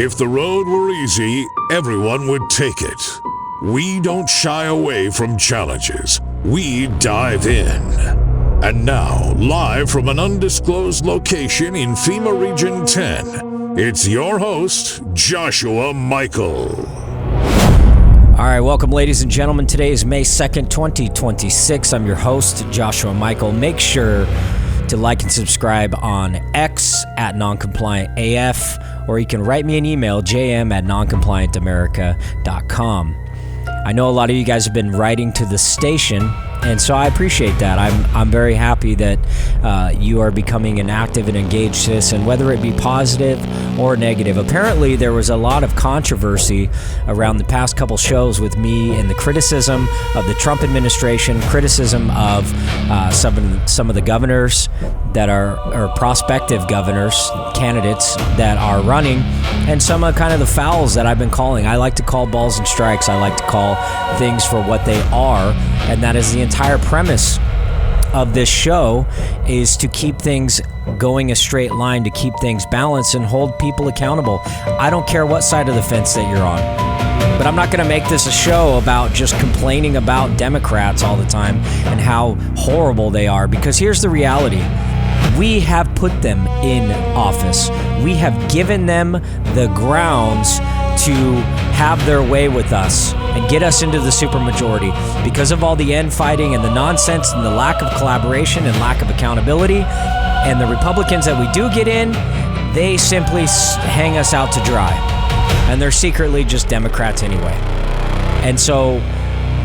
If the road were easy, everyone would take it. We don't shy away from challenges. We dive in. And now, live from an undisclosed location in FEMA Region 10, it's your host, Joshua Michael. All right, welcome, ladies and gentlemen. Today is May 2nd, 2026. I'm your host, Joshua Michael. Make sure to like and subscribe on X at noncompliantaf, or you can write me an email, jm@noncompliantamerica.com. I know a lot of you guys have been writing to the station, and so I appreciate that. I'm very happy that you are becoming an active and engaged citizen, whether it be positive or negative. Apparently, there was a lot of controversy around the past couple shows with me and the criticism of the Trump administration, criticism of some of the governors that are or prospective governors, candidates that are running, and some of kind of the fouls that I've been calling. I like to call balls and strikes. I like to call things for what they are, and that is the entire premise of this show, is to keep things going a straight line, to keep things balanced and hold people accountable. I don't care what side of the fence that you're on, but I'm not going to make this a show about just complaining about Democrats all the time and how horrible they are, because here's the reality. We have put them in office. We have given them the grounds to have their way with us and get us into the supermajority. Because of all the end fighting and the nonsense and the lack of collaboration and lack of accountability, and the Republicans that we do get in, they simply hang us out to dry. And they're secretly just Democrats anyway. And so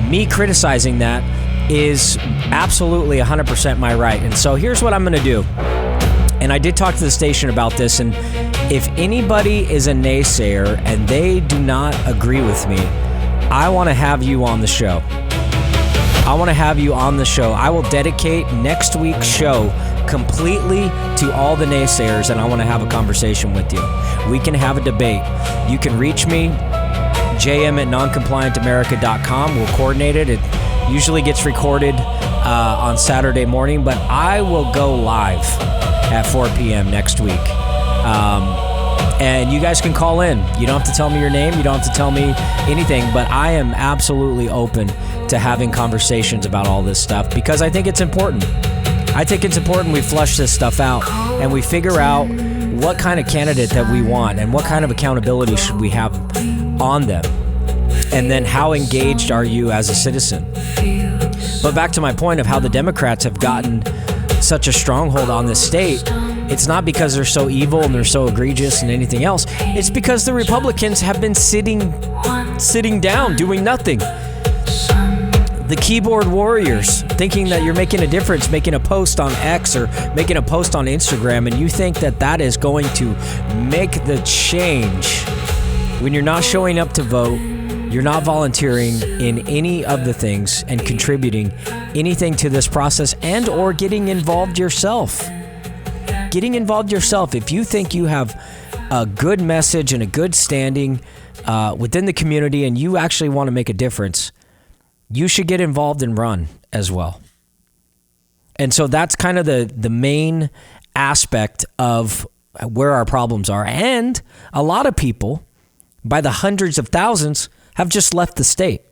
me criticizing that is absolutely 100% my right. And so here's what I'm going to do. And I did talk to the station about this, and if anybody is a naysayer and they do not agree with me, I want to have you on the show. I want to have you on the show. I will dedicate next week's show completely to all the naysayers, and I want to have a conversation with you. We can have a debate. You can reach me, jm@noncompliantamerica.com. We'll coordinate it. It usually gets recorded on Saturday morning, but I will go live at 4 p.m. next week. And you guys can call in. You don't have to tell me your name. You don't have to tell me anything, but I am absolutely open to having conversations about all this stuff, because I think it's important. I think it's important we flush this stuff out and we figure out what kind of candidate that we want and what kind of accountability should we have on them. And then how engaged are you as a citizen? But back to my point of how the Democrats have gotten such a stronghold on this state, it's not because they're so evil and they're so egregious and anything else. It's because the Republicans have been sitting down, doing nothing. The keyboard warriors, thinking that you're making a difference, making a post on X or making a post on Instagram, and you think that that is going to make the change when you're not showing up to vote. You're not volunteering in any of the things and contributing anything to this process, and or getting involved yourself. Getting involved yourself. If you think you have a good message and a good standing within the community and you actually want to make a difference, you should get involved and run as well. And so that's kind of the main aspect of where our problems are. And a lot of people, by the hundreds of thousands, have just left the state.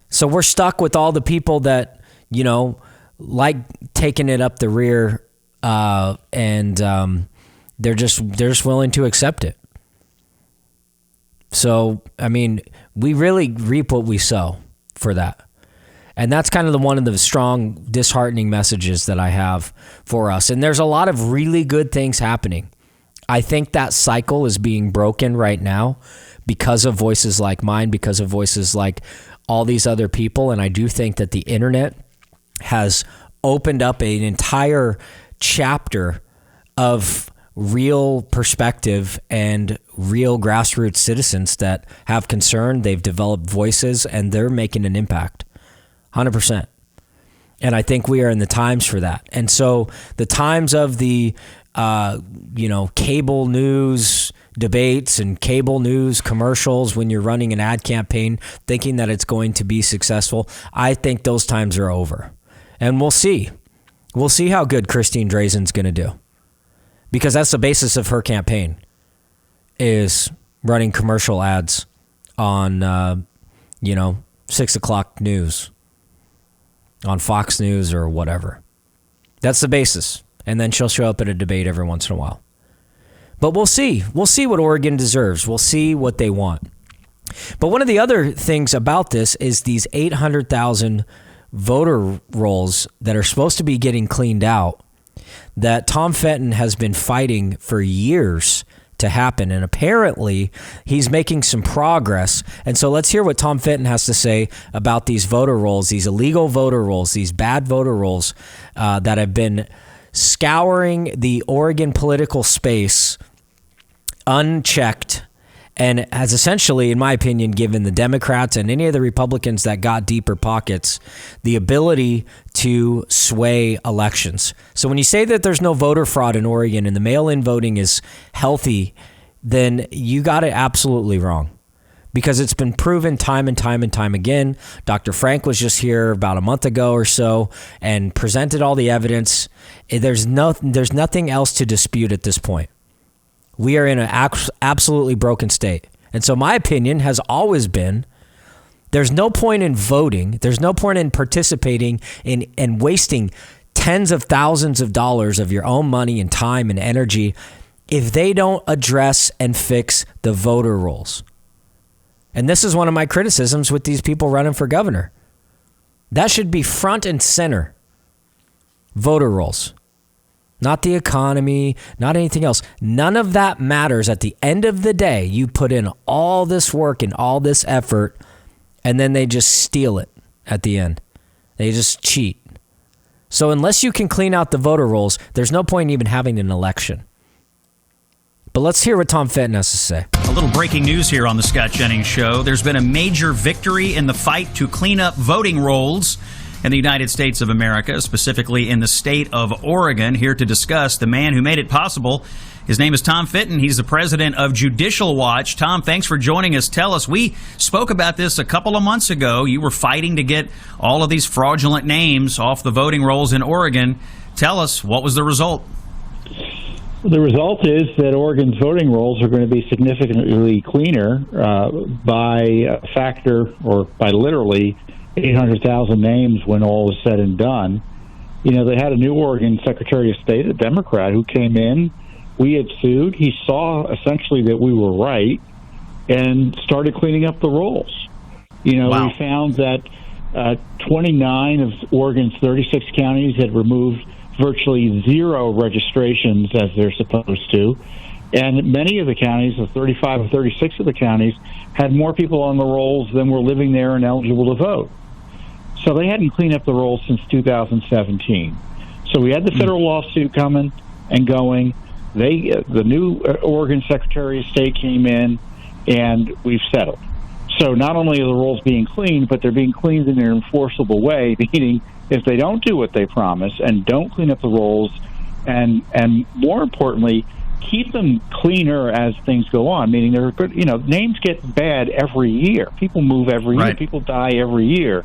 So we're stuck with all the people that, like taking it up the rear, and they're just willing to accept it. So, I mean, we really reap what we sow for that. And that's kind of one of the strong, disheartening messages that I have for us. And there's a lot of really good things happening. I think that cycle is being broken right now because of voices like mine, because of voices like all these other people. And I do think that the internet has opened up an entire chapter of real perspective and real grassroots citizens that have concern. They've developed voices and they're making an impact 100%. And I think we are in the times for that. And so the times of the cable news debates and cable news commercials when you're running an ad campaign thinking that it's going to be successful, I think those times are over. And we'll see. We'll see how good Christine Drazen's going to do, because that's the basis of her campaign. is running commercial ads on, 6 o'clock news, on Fox News or whatever. That's the basis. And then she'll show up at a debate every once in a while. But we'll see. We'll see what Oregon deserves. We'll see what they want. But one of the other things about this is these 800,000 voter rolls that are supposed to be getting cleaned out that Tom Fenton has been fighting for years to happen. And apparently he's making some progress. And so let's hear what Tom Fenton has to say about these voter rolls, these illegal voter rolls, these bad voter rolls that have been scouring the Oregon political space unchecked, and has essentially, in my opinion, given the Democrats and any of the Republicans that got deeper pockets the ability to sway elections. So when you say that there's no voter fraud in Oregon and the mail-in voting is healthy, then you got it absolutely wrong, because it's been proven time and time and time again. Dr. Frank was just here about a month ago or so and presented all the evidence. There's nothing else to dispute at this point. We are in an absolutely broken state. And so my opinion has always been there's no point in voting. There's no point in participating in and wasting tens of thousands of dollars of your own money and time and energy if they don't address and fix the voter rolls. And this is one of my criticisms with these people running for governor. That should be front and center. Voter rolls. Not the economy, not anything else. None of that matters. At the end of the day, you put in all this work and all this effort, and then they just steal it at the end. They just cheat. So unless you can clean out the voter rolls, there's no point in even having an election. But let's hear what Tom Fenton has to say. A little breaking news here on the Scott Jennings Show. There's been a major victory in the fight to clean up voting rolls in the United States of America, specifically in the state of Oregon. Here to discuss the man who made it possible. His name is Tom Fenton. He's the president of Judicial Watch. Tom, thanks for joining us. Tell us, we spoke about this a couple of months ago. You were fighting to get all of these fraudulent names off the voting rolls in Oregon. Tell us, what was the result? The result is that Oregon's voting rolls are going to be significantly cleaner by a factor, or by literally 800,000 names when all is said and done. You know, they had a new Oregon Secretary of State, a Democrat, who came in. We had sued. He saw essentially that we were right and started cleaning up the rolls. You know, wow. We found that 29 of Oregon's 36 counties had removed virtually zero registrations as they're supposed to. And many of the counties, the 35 or 36 of the counties, had more people on the rolls than were living there and eligible to vote. So they hadn't cleaned up the rolls since 2017. So we had the federal lawsuit coming and going. The new Oregon Secretary of State came in, and we've settled. So not only are the rolls being cleaned, but they're being cleaned in an enforceable way, meaning if they don't do what they promise and don't clean up the rolls, and more importantly, keep them cleaner as things go on, meaning they're good. You know, names get bad every year. People move every year. People die every year.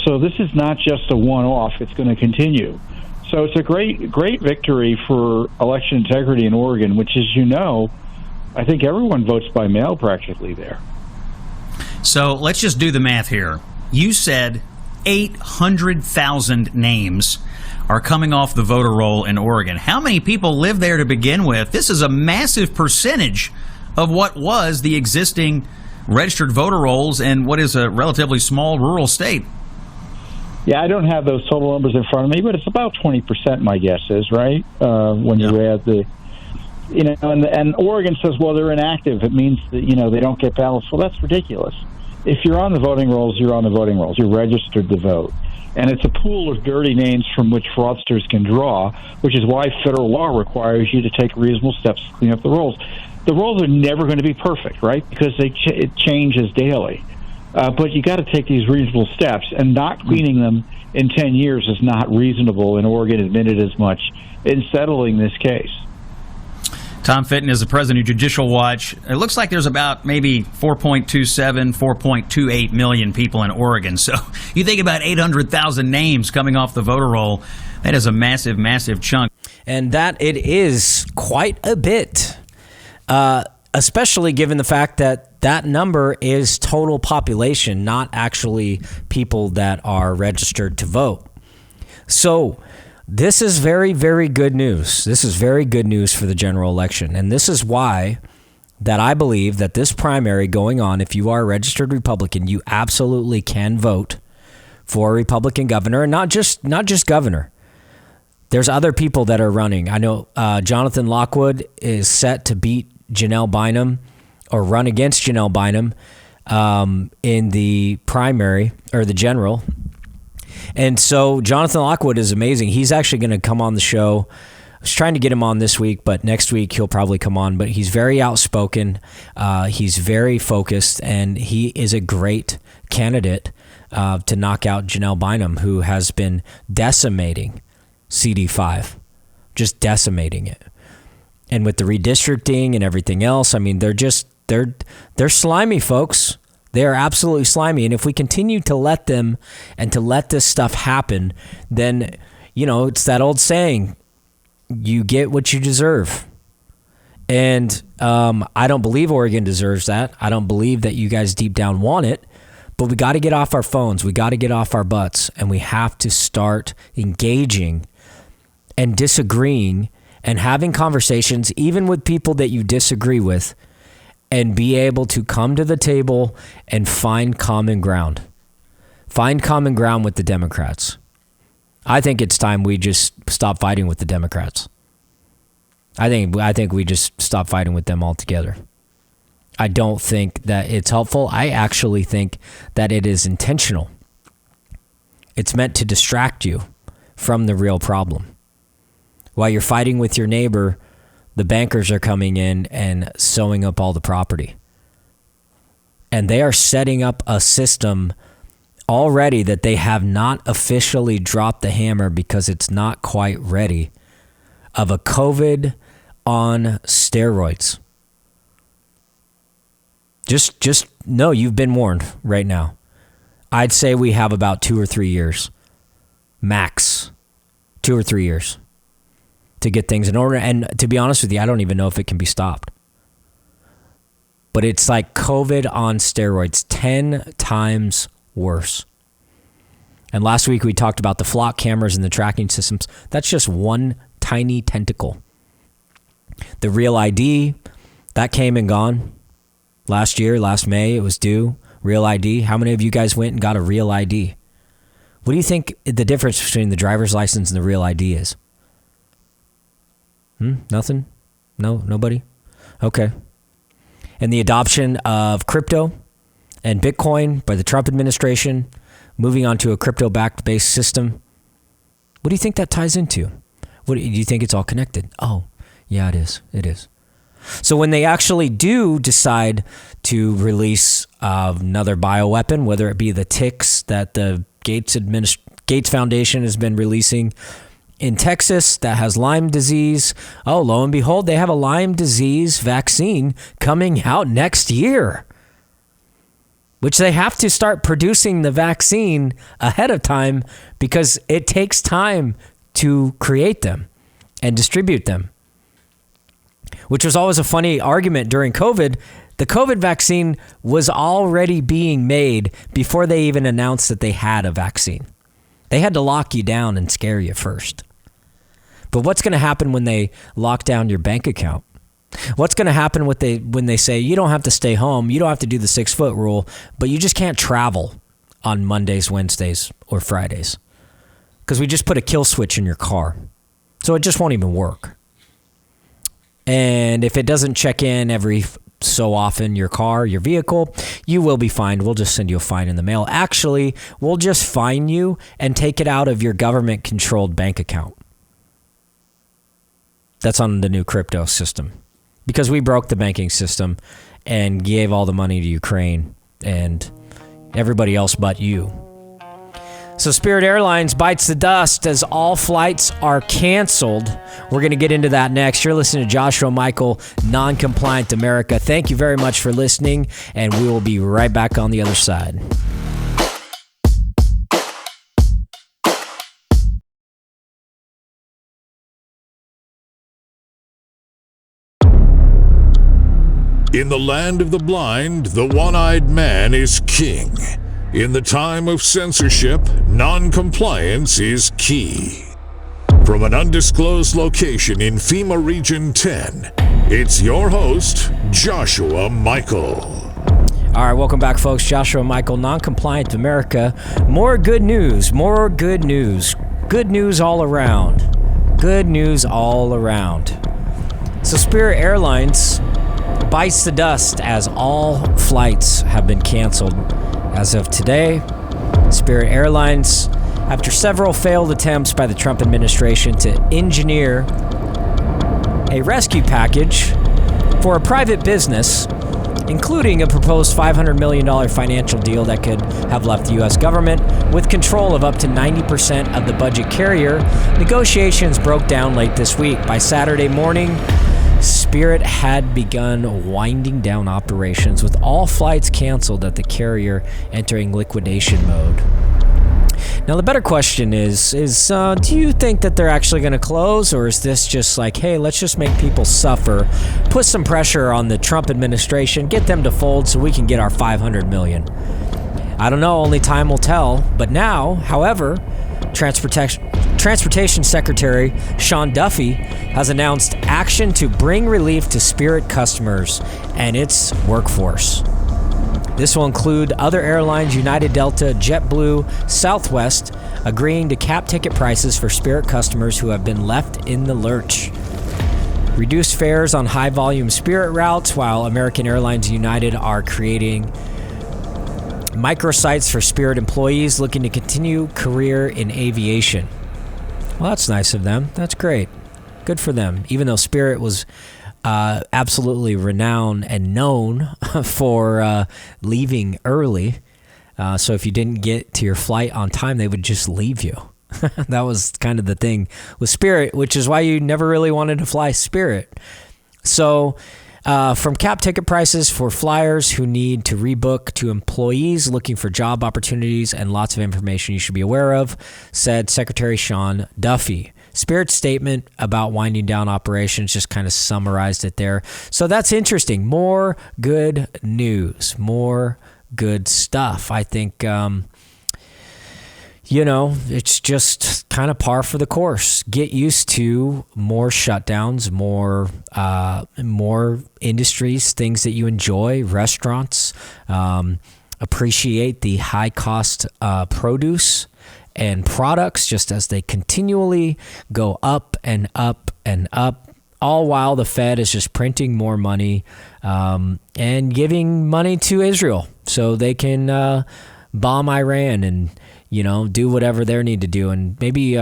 So this is not just a one-off. It's going to continue. So it's a great victory for election integrity in Oregon, which, as you know, I think everyone votes by mail practically there. So let's just do the math here. You said 800,000 names are coming off the voter roll in Oregon. How many people live there to begin with? This is a massive percentage of what was the existing registered voter rolls in what is a relatively small rural state. Yeah, I don't have those total numbers in front of me, but it's about 20%, my guess is, right? When you add the, you know, and Oregon says, well, they're inactive. It means that, you know, they don't get ballots. Well, that's ridiculous. If you're on the voting rolls, you're on the voting rolls. You're registered to vote. And it's a pool of dirty names from which fraudsters can draw, which is why federal law requires you to take reasonable steps to clean up the rolls. The rolls are never going to be perfect, right? Because it changes daily. But you got to take these reasonable steps, and not cleaning them in 10 years is not reasonable, and Oregon admitted as much in settling this case. Tom Fenton is the president of Judicial Watch. It looks like there's about maybe 4.27, 4.28 million people in Oregon. So you think about 800,000 names coming off the voter roll. That is a massive, massive chunk. And that it is quite a bit. especially given the fact that that number is total population, not actually people that are registered to vote. So this is very, very good news. This is very good news for the general election. And this is why that I believe that this primary going on, if you are a registered Republican, you absolutely can vote for a Republican governor, and not just governor. There's other people that are running. I know Jonathan Lockwood is set to beat Janelle Bynum or run against Janelle Bynum in the primary or the general. And so Jonathan Lockwood is amazing. He's actually going to come on the show. I was trying to get him on this week, but next week he'll probably come on. But he's very outspoken. He's very focused, and he is a great candidate to knock out Janelle Bynum, who has been decimating CD5, just decimating it. And with the redistricting and everything else, I mean, they're slimy, folks. They are absolutely slimy. And if we continue to let them and to let this stuff happen, then, you know, it's that old saying, you get what you deserve. And I don't believe Oregon deserves that. I don't believe that you guys deep down want it. But we got to get off our phones. We got to get off our butts. And we have to start engaging and disagreeing and having conversations, even with people that you disagree with, and be able to come to the table and find common ground. Find common ground with the Democrats. I think it's time we just stop fighting with the Democrats. I think we just stop fighting with them altogether. I don't think that it's helpful. I actually think that it is intentional. It's meant to distract you from the real problem. While you're fighting with your neighbor, the bankers are coming in and sewing up all the property. And they are setting up a system already that they have not officially dropped the hammer because it's not quite ready, of a COVID on steroids. Just know you've been warned right now. I'd say we have about 2 or 3 years, max 2 or 3 years, to get things in order. And to be honest with you, I don't even know if it can be stopped. But it's like COVID on steroids, 10 times worse. And last week we talked about the flock cameras and the tracking systems. That's just one tiny tentacle. The Real ID, that came and gone. Last year, last May, it was due. Real ID. How many of you guys went and got a Real ID? What do you think the difference between the driver's license and the Real ID is? Nothing? No? Nobody? Okay. And the adoption of crypto and Bitcoin by the Trump administration, moving on to a crypto-backed based system. What do you think that ties into? What do you think it's all connected? Oh, yeah, it is. It is. So when they actually do decide to release another bioweapon, whether it be the ticks that the Gates Foundation has been releasing in Texas that has Lyme disease, oh, lo and behold, they have a Lyme disease vaccine coming out next year, which they have to start producing the vaccine ahead of time because it takes time to create them and distribute them, which was always a funny argument during COVID. The COVID vaccine was already being made before they even announced that they had a vaccine. They had to lock you down and scare you first. But what's going to happen when they lock down your bank account? What's going to happen when they say you don't have to stay home, you don't have to do the 6-foot rule, but you just can't travel on Mondays, Wednesdays, or Fridays? Because we just put a kill switch in your car. So it just won't even work. And if it doesn't check in every so often, your car, your vehicle, you will be fined. We'll just send you a fine in the mail. Actually, we'll just fine you and take it out of your government-controlled bank account. That's on the new crypto system. Because we broke the banking system and gave all the money to Ukraine and everybody else but you. So Spirit Airlines bites the dust as all flights are canceled. We're going to get into that next. You're listening to Joshua Michael, Non-Compliant America. Thank you very much for listening, and we will be right back on the other side. In the land of the blind, the one-eyed man is king. In the time of censorship, non-compliance is key. From an undisclosed location in FEMA Region 10, it's your host, Joshua Michael. All right, welcome back, folks. Joshua Michael, Non-Compliant America. More good news. Good news all around. Good news all around. So Spirit Airlines bites the dust as all flights have been canceled. As of today, Spirit Airlines, after several failed attempts by the Trump administration to engineer a rescue package for a private business, including a proposed $500 million financial deal that could have left the U.S. government with control of up to 90% of the budget carrier, negotiations broke down late this week. By Saturday morning, Spirit had begun winding down operations, with all flights canceled at the carrier entering liquidation mode. Now, the better question is do you think that they're actually going to close, or is this just like, hey, let's just make people suffer, put some pressure on the Trump administration, get them to fold so we can get our $500 million? I don't know, only time will tell. But now, however, Transportation Secretary Sean Duffy has announced action to bring relief to Spirit customers and its workforce. This will include other airlines, United, Delta, JetBlue, Southwest, agreeing to cap ticket prices for Spirit customers who have been left in the lurch. Reduced fares on high-volume Spirit routes, while American Airlines and United are creating microsites for Spirit employees looking to continue career in aviation. Well, that's nice of them. That's great. Good for them. Even though Spirit was absolutely renowned and known for leaving early. So if you didn't get to your flight on time, they would just leave you. That was kind of the thing with Spirit, which is why you never really wanted to fly Spirit. So from cap ticket prices for flyers who need to rebook to employees looking for job opportunities and lots of information you should be aware of, said Secretary Sean Duffy. Spirit's statement about winding down operations just kind of summarized it there. So that's interesting. More good news, more good stuff. I think, it's just kind of par for the course. Get used to more shutdowns, more industries, things that you enjoy, restaurants. Appreciate the high cost produce and products just as they continually go up and up and up, all while the Fed is just printing more money and giving money to Israel so they can bomb Iran and do whatever they need to do, and maybe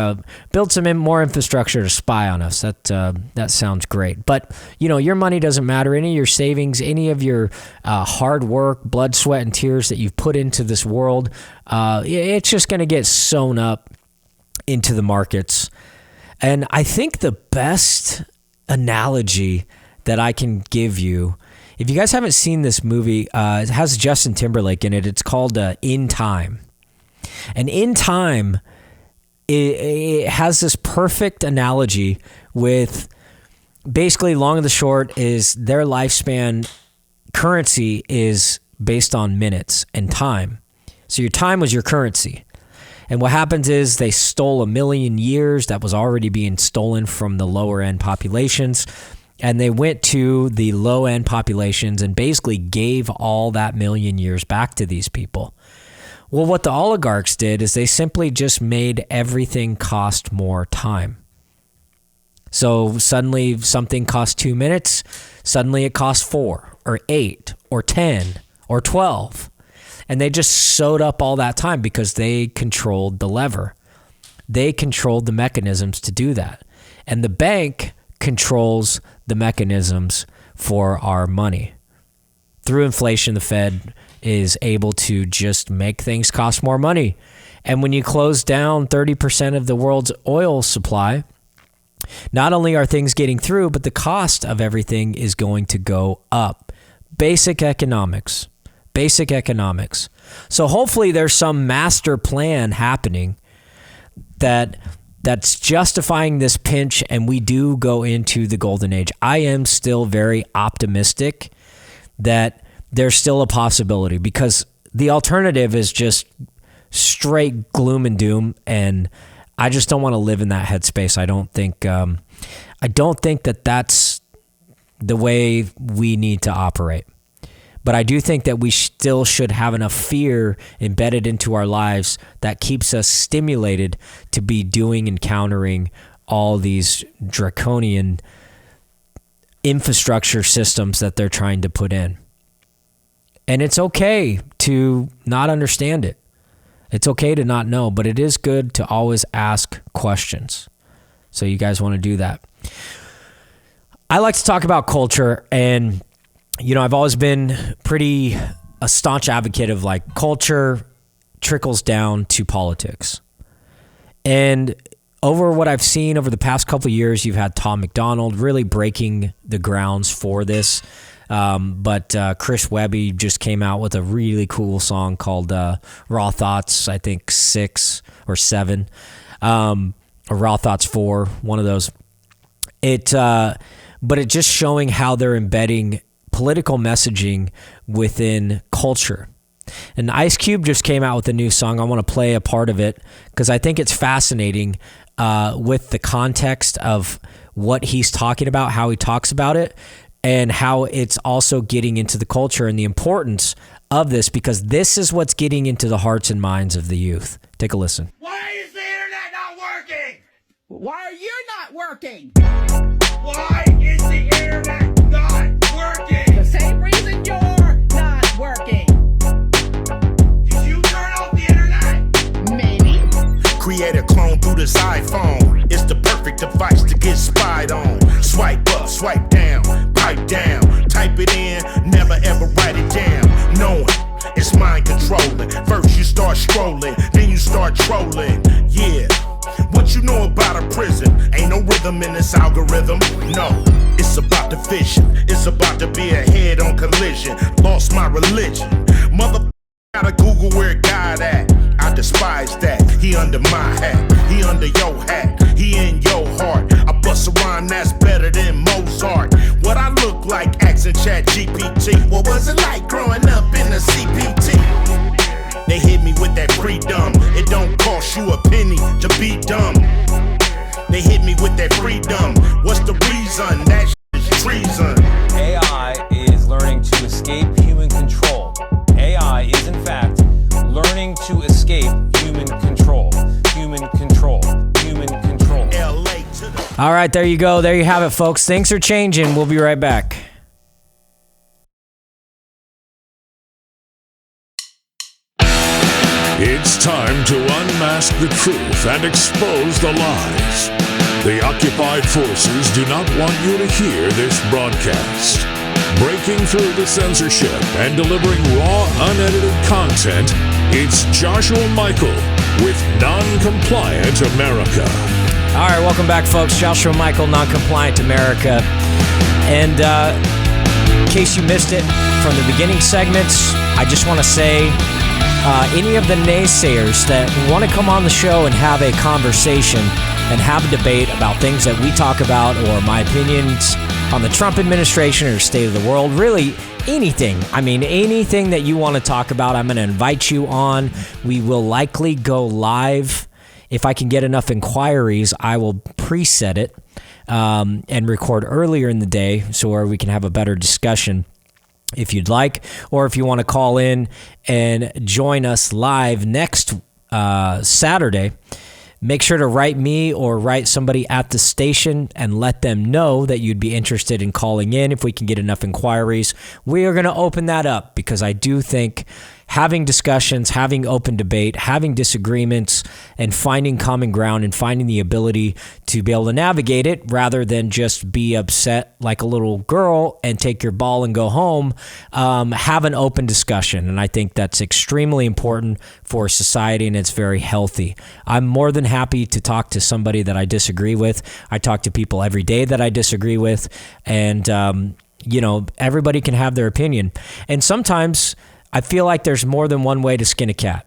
build some more infrastructure to spy on us. That sounds great. But, your money doesn't matter. Any of your savings, any of your hard work, blood, sweat, and tears that you've put into this world, it's just going to get sewn up into the markets. And I think the best analogy that I can give you, if you guys haven't seen this movie, it has Justin Timberlake in it. It's called In Time. And In Time, it has this perfect analogy with basically long and the short is their lifespan currency is based on minutes and time. So your time was your currency. And what happens is they stole 1 million years that was already being stolen from the lower end populations. And they went to the low end populations and basically gave all that 1 million years back to these people. Well, what the oligarchs did is they simply just made everything cost more time. So suddenly something cost 2 minutes, suddenly it cost 4 or 8 or 10 or 12. And they just sewed up all that time because they controlled the lever. They controlled the mechanisms to do that. And the bank controls the mechanisms for our money. Through inflation, the Fed is able to just make things cost more money. And when you close down 30% of the world's oil supply, not only are things getting through, but the cost of everything is going to go up. Basic economics. So hopefully there's some master plan happening that's justifying this pinch, and we do go into the golden age. I am still very optimistic that there's still a possibility, because the alternative is just straight gloom and doom, and I just don't want to live in that headspace. I don't think that that's the way we need to operate. But I do think that we still should have enough fear embedded into our lives that keeps us stimulated to be doing and countering all these draconian infrastructure systems that they're trying to put in. And it's okay to not understand it. It's okay to not know, but it is good to always ask questions. So you guys want to do that. I like to talk about culture, and I've always been a staunch advocate of like culture trickles down to politics. And over what I've seen over the past couple of years, you've had Tom McDonald really breaking the grounds for this. But Chris Webby just came out with a really cool song called Raw Thoughts, I think 6 or 7, or Raw Thoughts 4, one of those. But it's just showing how they're embedding political messaging within culture. And Ice Cube just came out with a new song. I want to play a part of it because I think it's fascinating with the context of what he's talking about, how he talks about it, and how it's also getting into the culture and the importance of this, because this is what's getting into the hearts and minds of the youth. Take a listen. Why is the internet not working? Why are you not working? Why is the internet not working? The same reason you're not working. Did you turn off the internet? Maybe. Create a clone through this iPhone. It's the perfect device to get spied on. Swipe up, swipe down, pipe down. Type it in, never ever write it down. Knowing it's mind controlling. First you start scrolling, then you start trolling. Yeah. What you know about a prison? Ain't no rhythm in this algorithm. No, it's about the vision. It's about to be a head-on collision. Lost my religion. Mother gotta Google where God at. I despise that. He under my hat. He under your hat. He in your heart. I bust a rhyme that's better than Mozart. What I look like, asking Chat GPT. What was it like growing up in the CPT? They hit me with that freedom. It don't cost you a penny to be dumb. They hit me with that freedom. What's the reason? That is treason. AI is learning to escape human control. AI is, in fact, learning to escape human control. Human control. Human control. LA to the All right, there you go. There you have it, folks. Things are changing. We'll be right back. It's time to unmask the truth and expose the lies. The occupied forces do not want you to hear this broadcast. Breaking through the censorship and delivering raw, unedited content, it's Joshua Michael with Non-Compliant America. All right, welcome back, folks. Joshua Michael, Non-Compliant America. And in case you missed it from the beginning segments, I just want to say, any of the naysayers that want to come on the show and have a conversation and have a debate about things that we talk about, or my opinions on the Trump administration or state of the world, really anything. I mean, anything that you want to talk about, I'm going to invite you on. We will likely go live. If I can get enough inquiries, I will preset it and record earlier in the day so where we can have a better discussion if you'd like, or if you want to call in and join us live next Saturday. Make sure to write me or write somebody at the station and let them know that you'd be interested in calling in. If we can get enough inquiries, we are going to open that up, because I do think having discussions, having open debate, having disagreements, and finding common ground and finding the ability to be able to navigate it rather than just be upset like a little girl and take your ball and go home, have an open discussion. And I think that's extremely important for society, and it's very healthy. I'm more than happy to talk to somebody that I disagree with. I talk to people every day that I disagree with, and everybody can have their opinion. And sometimes I feel like there's more than one way to skin a cat.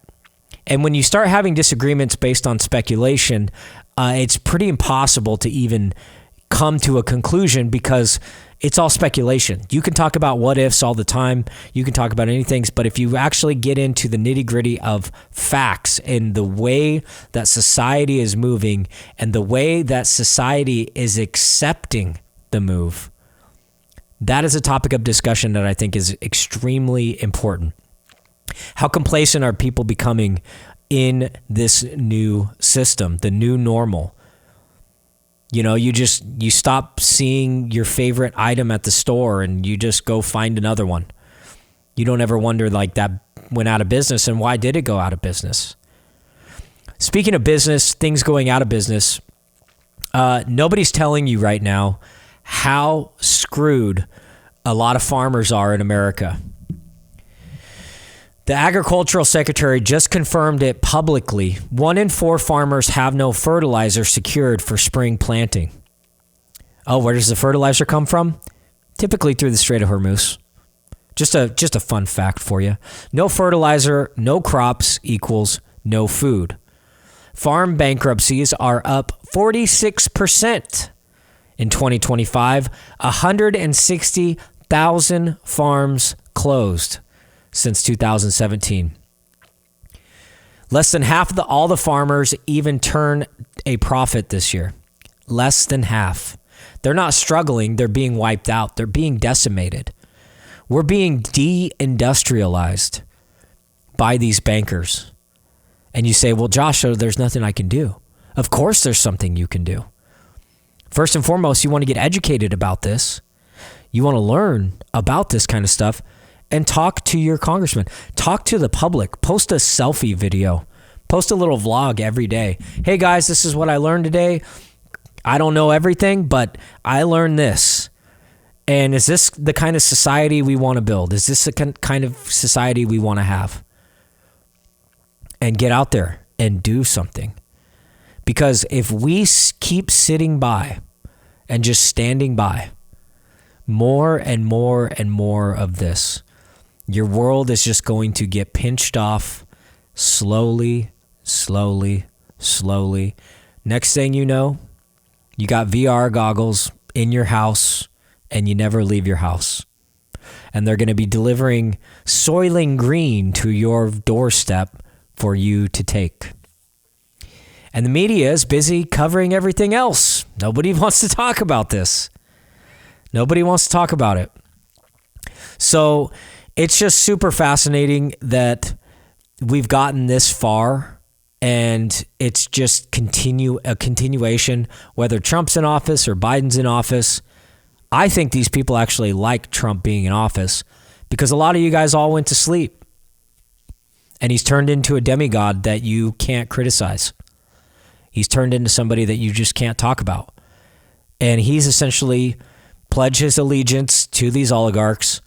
And when you start having disagreements based on speculation, it's pretty impossible to even come to a conclusion because it's all speculation. You can talk about what ifs all the time. You can talk about anything, but if you actually get into the nitty-gritty of facts and the way that society is moving and the way that society is accepting the move, that is a topic of discussion that I think is extremely important. How complacent are people becoming in this new system, the new normal? You stop seeing your favorite item at the store and you just go find another one. You don't ever wonder like that went out of business and why did it go out of business? Speaking of business, things going out of business, nobody's telling you right now how screwed a lot of farmers are in America. The agricultural secretary just confirmed it publicly. 1 in 4 farmers have no fertilizer secured for spring planting. Oh, where does the fertilizer come from? Typically through the Strait of Hormuz. Just a fun fact for you. No fertilizer, no crops equals no food. Farm bankruptcies are up 46% in 2025. 160,000 farms closed since 2017. Less than half of all the farmers even turn a profit this year. Less than half. They're not struggling. They're being wiped out. They're being decimated. We're being de-industrialized by these bankers. And you say, well, Josh, so there's nothing I can do. Of course there's something you can do. First and foremost, you want to get educated about this. You want to learn about this kind of stuff. And talk to your congressman. Talk to the public. Post a selfie video. Post a little vlog every day. Hey guys, this is what I learned today. I don't know everything, but I learned this. And is this the kind of society we want to build? Is this the kind of society we want to have? And get out there and do something. Because if we keep sitting by and just standing by, more and more and more of this, your world is just going to get pinched off slowly, slowly, slowly. Next thing you know, you got VR goggles in your house and you never leave your house. And they're going to be delivering Soylent Green to your doorstep for you to take. And the media is busy covering everything else. Nobody wants to talk about this. Nobody wants to talk about it. So it's just super fascinating that we've gotten this far, and it's just a continuation, whether Trump's in office or Biden's in office. I think these people actually like Trump being in office because a lot of you guys all went to sleep, and he's turned into a demigod that you can't criticize. He's turned into somebody that you just can't talk about. And he's essentially pledged his allegiance to these oligarchs,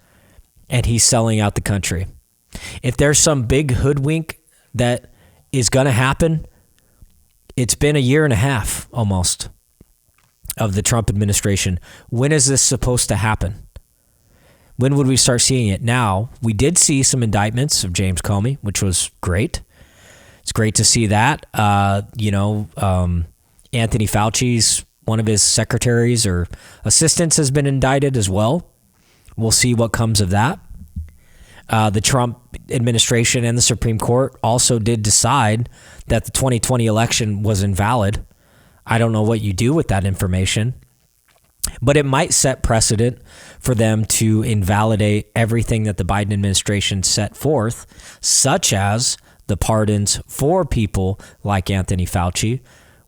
and he's selling out the country. If there's some big hoodwink that is going to happen, it's been a year and a half almost of the Trump administration. When is this supposed to happen? When would we start seeing it? Now, we did see some indictments of James Comey, which was great. It's great to see that. Anthony Fauci's, one of his secretaries or assistants has been indicted as well. We'll see what comes of that. The Trump administration and the Supreme Court also did decide that the 2020 election was invalid. I don't know what you do with that information, but it might set precedent for them to invalidate everything that the Biden administration set forth, such as the pardons for people like Anthony Fauci,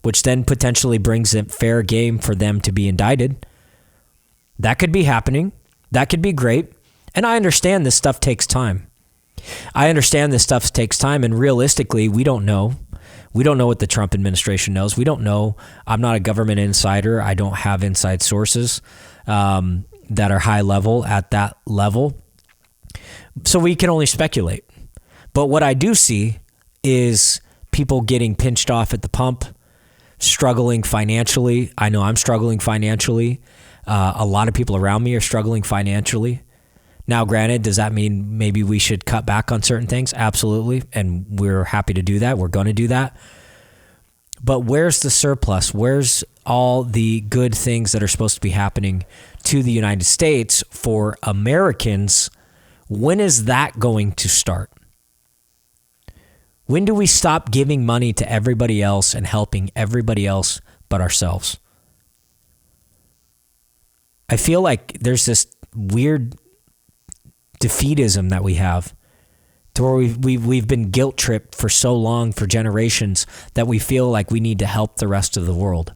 which then potentially brings it fair game for them to be indicted. That could be happening. That could be great. And I understand this stuff takes time. And realistically, we don't know. We don't know what the Trump administration knows. We don't know. I'm not a government insider. I don't have inside sources that are high level at that level. So we can only speculate. But what I do see is people getting pinched off at the pump, struggling financially. I know I'm struggling financially. A lot of people around me are struggling financially. Now, granted, does that mean maybe we should cut back on certain things? Absolutely. And we're happy to do that. We're going to do that. But where's the surplus? Where's all the good things that are supposed to be happening to the United States for Americans? When is that going to start? When do we stop giving money to everybody else and helping everybody else but ourselves? I feel like there's this weird defeatism that we have, to where we've been guilt tripped for so long, for generations, that we feel like we need to help the rest of the world.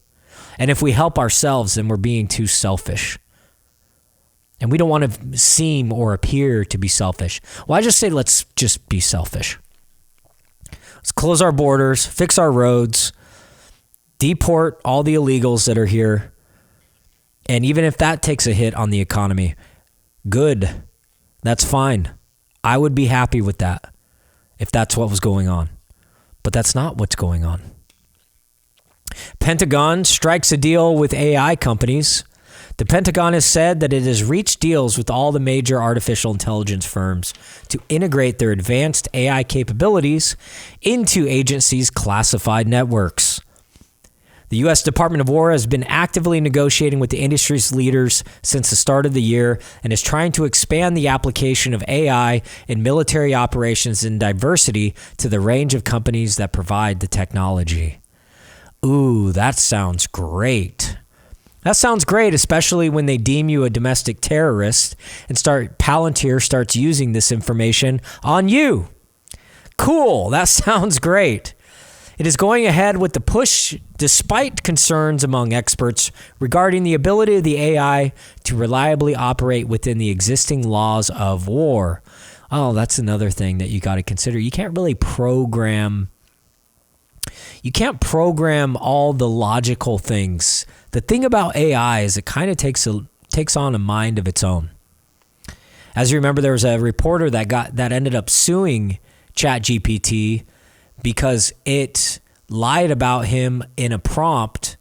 And if we help ourselves, then we're being too selfish. And we don't want to seem or appear to be selfish. Well, I just say let's just be selfish. Let's close our borders, fix our roads, deport all the illegals that are here. And even if that takes a hit on the economy, good. That's fine. I would be happy with that if that's what was going on. But that's not what's going on. Pentagon strikes a deal with AI companies. The Pentagon has said that it has reached deals with all the major artificial intelligence firms to integrate their advanced AI capabilities into agencies' classified networks. The U.S. Department of War has been actively negotiating with the industry's leaders since the start of the year and is trying to expand the application of AI in military operations and diversity to the range of companies that provide the technology. Ooh, that sounds great. That sounds great, especially when they deem you a domestic terrorist and Palantir starts using this information on you. Cool, that sounds great. It is going ahead with the push despite concerns among experts regarding the ability of the AI to reliably operate within the existing laws of war. Oh, that's another thing that you got to consider. You can't really program all the logical things. The thing about AI is it kind of takes on a mind of its own. As you remember, there was a reporter that ended up suing ChatGPT because it lied about him in a prompt,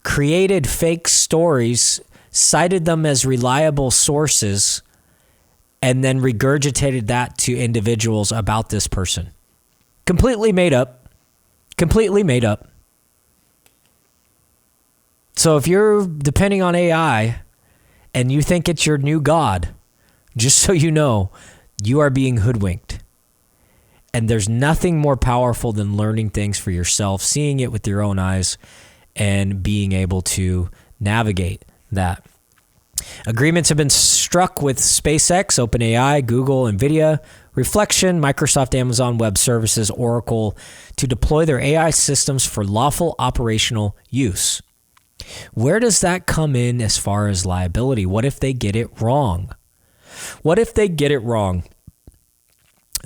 created fake stories, cited them as reliable sources, and then regurgitated that to individuals about this person. Completely made up. So if you're depending on AI and you think it's your new God, just so you know, you are being hoodwinked. And there's nothing more powerful than learning things for yourself, seeing it with your own eyes, and being able to navigate that. Agreements have been struck with SpaceX, OpenAI, Google, NVIDIA, Reflection, Microsoft, Amazon Web Services, Oracle, to deploy their AI systems for lawful operational use. Where does that come in as far as liability? What if they get it wrong?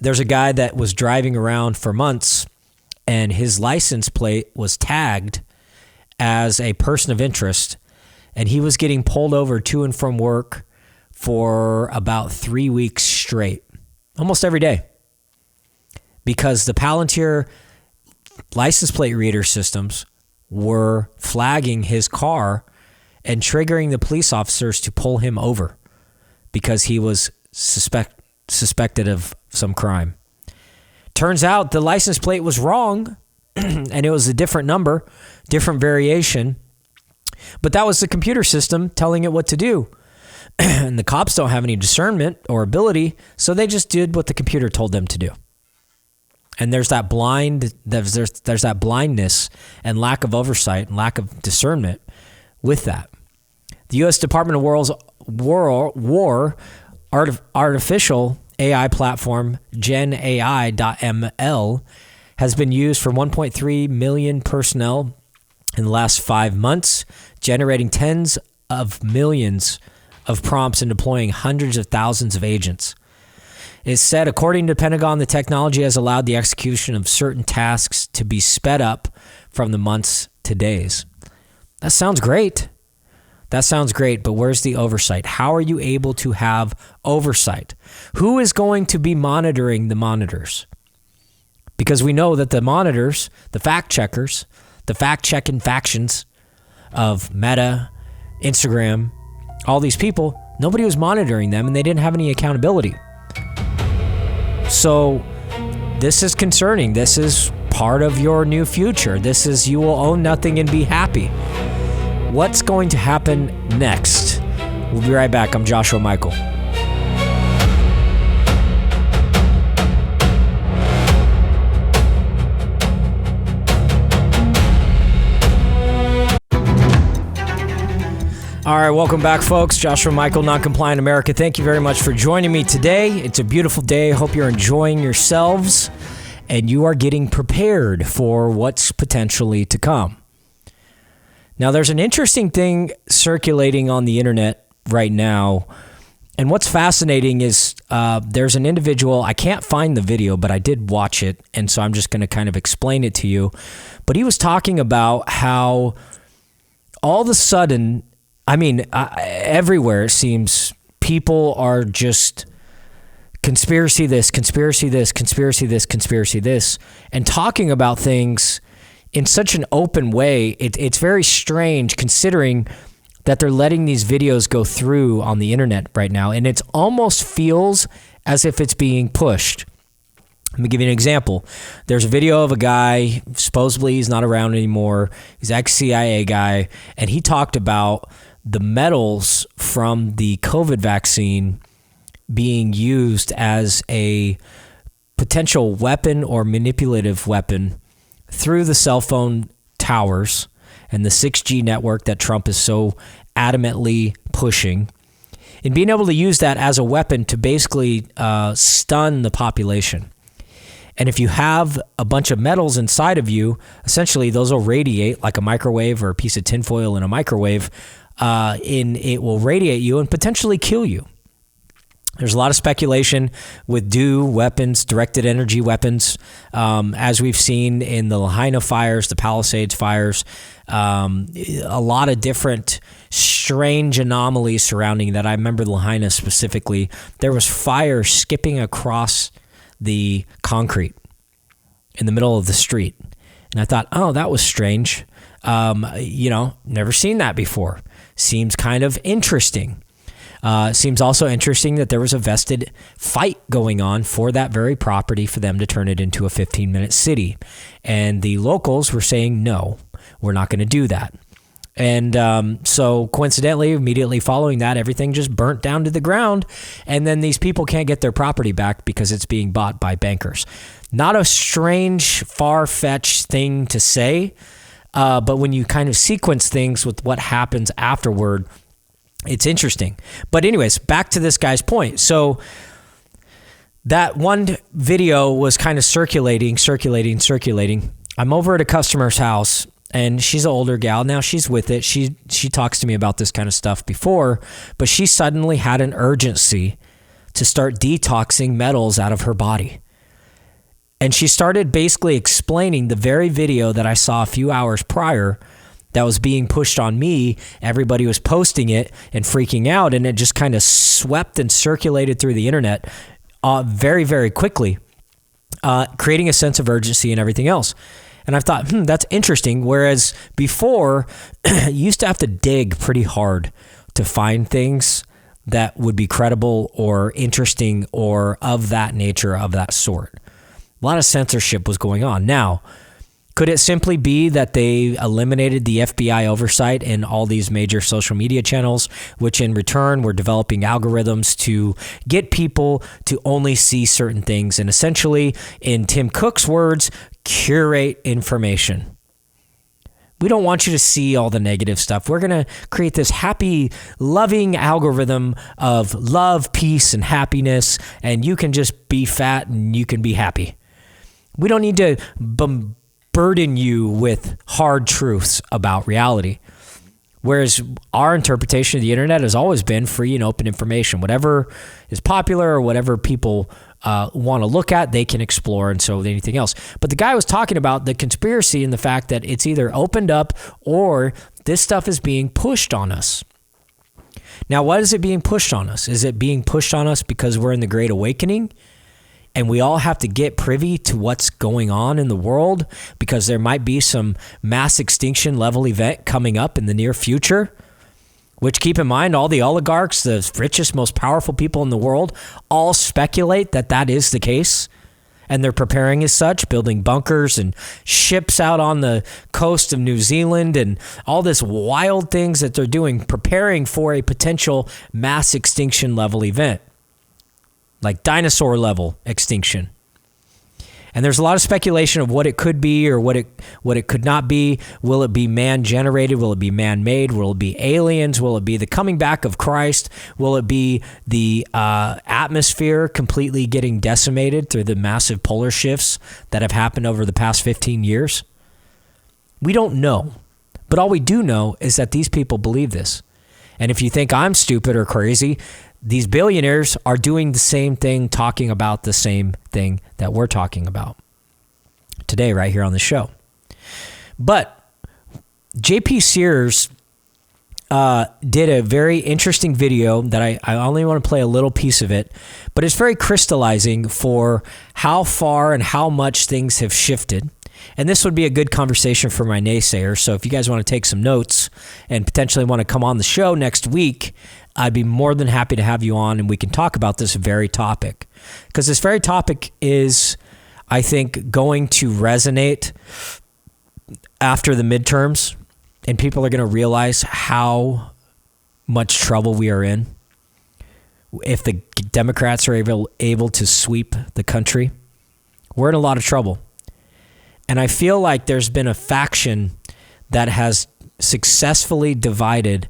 There's a guy that was driving around for months and his license plate was tagged as a person of interest, and he was getting pulled over to and from work for about 3 weeks straight, almost every day, because the Palantir license plate reader systems were flagging his car and triggering the police officers to pull him over because he was suspected of some crime. Turns out the license plate was wrong and it was a different number, different variation, but that was the computer system telling it what to do. And the cops don't have any discernment or ability, so they just did what the computer told them to do. And there's that that blindness and lack of oversight and lack of discernment with that. The U.S. Department of War artificial AI platform GenAI.ml has been used for 1.3 million personnel in the last 5 months, generating tens of millions of prompts and deploying hundreds of thousands of agents. It said, according to the Pentagon, the technology has allowed the execution of certain tasks to be sped up from the months to days. That sounds great. But where's the oversight? How are you able to have oversight? Who is going to be monitoring the monitors? Because we know that the monitors, the fact checkers, the fact-checking factions of Meta, Instagram, all these people, nobody was monitoring them and they didn't have any accountability. So this is concerning. This is part of your new future. This is you will own nothing and be happy. What's going to happen next? We'll be right back. I'm Joshua Michael. All right, welcome back, folks. Joshua Michael, Non-Compliant America. Thank you very much for joining me today. It's a beautiful day. I hope you're enjoying yourselves and you are getting prepared for what's potentially to come. Now, there's an interesting thing circulating on the internet right now. And what's fascinating is there's an individual, I can't find the video, but I did watch it. And so I'm just going to kind of explain it to you. But he was talking about how all of a sudden, everywhere it seems people are just conspiracy this, conspiracy this, conspiracy this, conspiracy this, and talking about things in such an open way. It's very strange considering that they're letting these videos go through on the internet right now, and it almost feels as if it's being pushed. Let me give you an example. There's a video of a guy, supposedly he's not around anymore, he's ex-CIA guy, and he talked about the metals from the COVID vaccine being used as a potential weapon or manipulative weapon through the cell phone towers and the 6G network that Trump is so adamantly pushing, and being able to use that as a weapon to basically stun the population. And if you have a bunch of metals inside of you, essentially those will radiate like a microwave or a piece of tinfoil in a microwave. It will radiate you and potentially kill you. There's a lot of speculation with weapons, directed energy weapons, as we've seen in the Lahaina fires, the Palisades fires, a lot of different strange anomalies surrounding that. I remember Lahaina specifically. There was fire skipping across the concrete in the middle of the street. And I thought, oh, that was strange. Never seen that before. Seems kind of interesting. Seems also interesting that there was a vested fight going on for that very property for them to turn it into a 15-minute city. And the locals were saying, no, we're not going to do that. And so coincidentally, immediately following that, everything just burnt down to the ground. And then these people can't get their property back because it's being bought by bankers. Not a strange, far-fetched thing to say. But when you kind of sequence things with what happens afterward, it's interesting. But anyways, back to this guy's point. So that one video was kind of circulating. I'm over at a customer's house, and she's an older gal. Now she's with it. She talks to me about this kind of stuff before, but she suddenly had an urgency to start detoxing metals out of her body. And she started basically explaining the very video that I saw a few hours prior that was being pushed on me. Everybody was posting it and freaking out, and it just kind of swept and circulated through the internet very, very quickly, creating a sense of urgency and everything else. And I thought, that's interesting. Whereas before, you used to have to dig pretty hard to find things that would be credible or interesting or of that nature, of that sort. A lot of censorship was going on. Now, could it simply be that they eliminated the FBI oversight in all these major social media channels, which in return were developing algorithms to get people to only see certain things and essentially, in Tim Cook's words, curate information? We don't want you to see all the negative stuff. We're going to create this happy, loving algorithm of love, peace, and happiness, and you can just be fat and you can be happy. We don't need to burden you with hard truths about reality. Whereas our interpretation of the internet has always been free and open information. Whatever is popular or whatever people want to look at, they can explore, and so with anything else. But the guy was talking about the conspiracy and the fact that it's either opened up or this stuff is being pushed on us. Now, why is it being pushed on us? Is it being pushed on us because we're in the Great Awakening and we all have to get privy to what's going on in the world because there might be some mass extinction level event coming up in the near future? Which, keep in mind, all the oligarchs, the richest, most powerful people in the world, all speculate that that is the case. And they're preparing as such, building bunkers and ships out on the coast of New Zealand and all this wild things that they're doing, preparing for a potential mass extinction level event, like dinosaur level extinction. And there's a lot of speculation of what it could be or what it could not be. Will it be man-generated? Will it be man-made? Will it be aliens? Will it be the coming back of Christ? Will it be the atmosphere completely getting decimated through the massive polar shifts that have happened over the past 15 years? We don't know. But all we do know is that these people believe this. And if you think I'm stupid or crazy, these billionaires are doing the same thing, talking about the same thing that we're talking about today right here on the show. But JP Sears did a very interesting video that I only want to play a little piece of it, but it's very crystallizing for how far and how much things have shifted. And this would be a good conversation for my naysayers. So if you guys want to take some notes and potentially want to come on the show next week, I'd be more than happy to have you on and we can talk about this very topic. Because this very topic is, I think, going to resonate after the midterms, and people are going to realize how much trouble we are in if the Democrats are able to sweep the country. We're in a lot of trouble. And I feel like there's been a faction that has successfully divided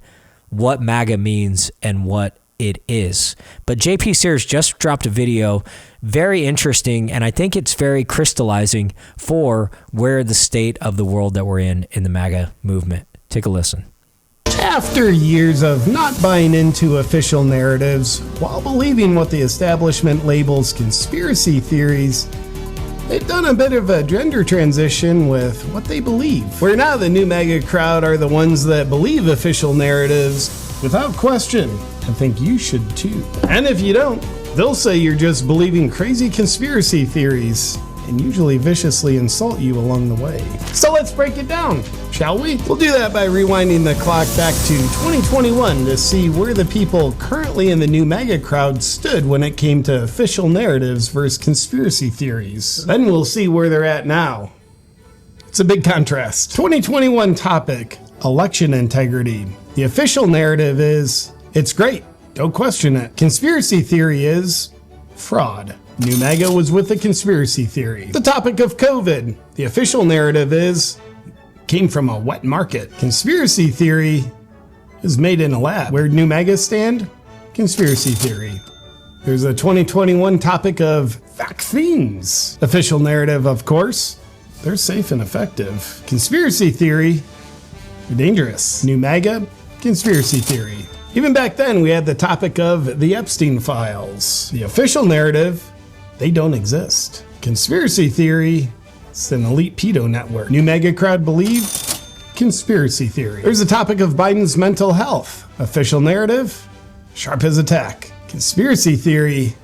what MAGA means and what it is. But JP Sears just dropped a video, very interesting, and I think it's very crystallizing for where the state of the world that we're in the MAGA movement. Take a listen. After years of not buying into official narratives while believing what the establishment labels conspiracy theories, they've done a bit of a gender transition with what they believe, where now the new MAGA crowd are the ones that believe official narratives without question, and think you should too. And if you don't, they'll say you're just believing crazy conspiracy theories, and usually viciously insult you along the way. So let's break it down, shall we? We'll do that by rewinding the clock back to 2021 to see where the people currently in the new MAGA crowd stood when it came to official narratives versus conspiracy theories. Then we'll see where they're at now. It's a big contrast. 2021 topic, election integrity. The official narrative is, it's great, don't question it. Conspiracy theory is, fraud. New MAGA was with a conspiracy theory. The topic of COVID. The official narrative is, came from a wet market. Conspiracy theory is made in a lab. Where'd New MAGA stand? Conspiracy theory. There's a 2021 topic of vaccines. Official narrative, of course, they're safe and effective. Conspiracy theory, they're dangerous. New MAGA, conspiracy theory. Even back then, we had the topic of the Epstein files. The official narrative, they don't exist. Conspiracy theory, it's an elite pedo network. New MAGA crowd believe, conspiracy theory. There's the topic of Biden's mental health. Official narrative, sharp as a tack. Conspiracy theory,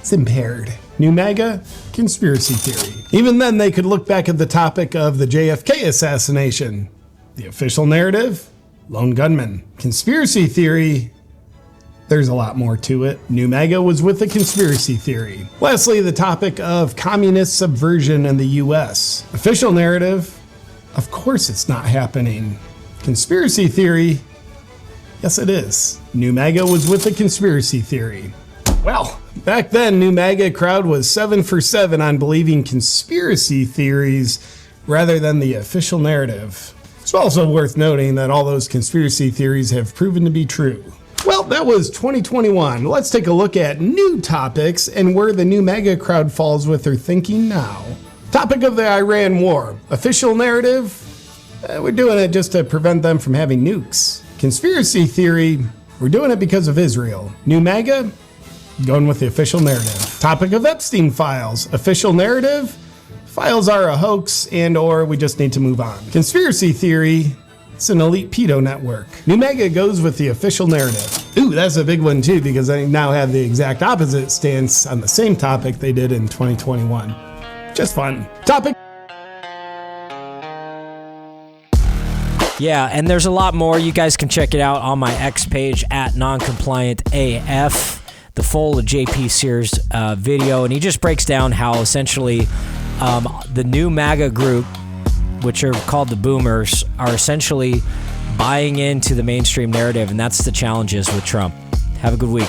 it's impaired. New MAGA, conspiracy theory. Even then, they could look back at the topic of the JFK assassination. The official narrative, lone gunman. Conspiracy theory, there's a lot more to it. New MAGA was with a conspiracy theory. Lastly, the topic of communist subversion in the US. Official narrative, of course it's not happening. Conspiracy theory, yes it is. New MAGA was with a conspiracy theory. Well, back then, New MAGA crowd was 7 for 7 on believing conspiracy theories rather than the official narrative. It's also worth noting that all those conspiracy theories have proven to be true. Well, that was 2021. Let's take a look at new topics and where the new MAGA crowd falls with their thinking now. Topic of the Iran war. Official narrative, we're doing it just to prevent them from having nukes. Conspiracy theory, we're doing it because of Israel. New MAGA, going with the official narrative. Topic of Epstein files. Official narrative, files are a hoax and or we just need to move on. Conspiracy theory, it's an elite pedo network. New MAGA goes with the official narrative. Ooh, that's a big one too, because they now have the exact opposite stance on the same topic they did in 2021. Just fun. Topic. Yeah, and there's a lot more. You guys can check it out on my X page at noncompliantaf. the full JP Sears video, and he just breaks down how essentially the new MAGA group, which are called the Boomers, are essentially buying into the mainstream narrative, and that's the challenges with Trump. Have a good week.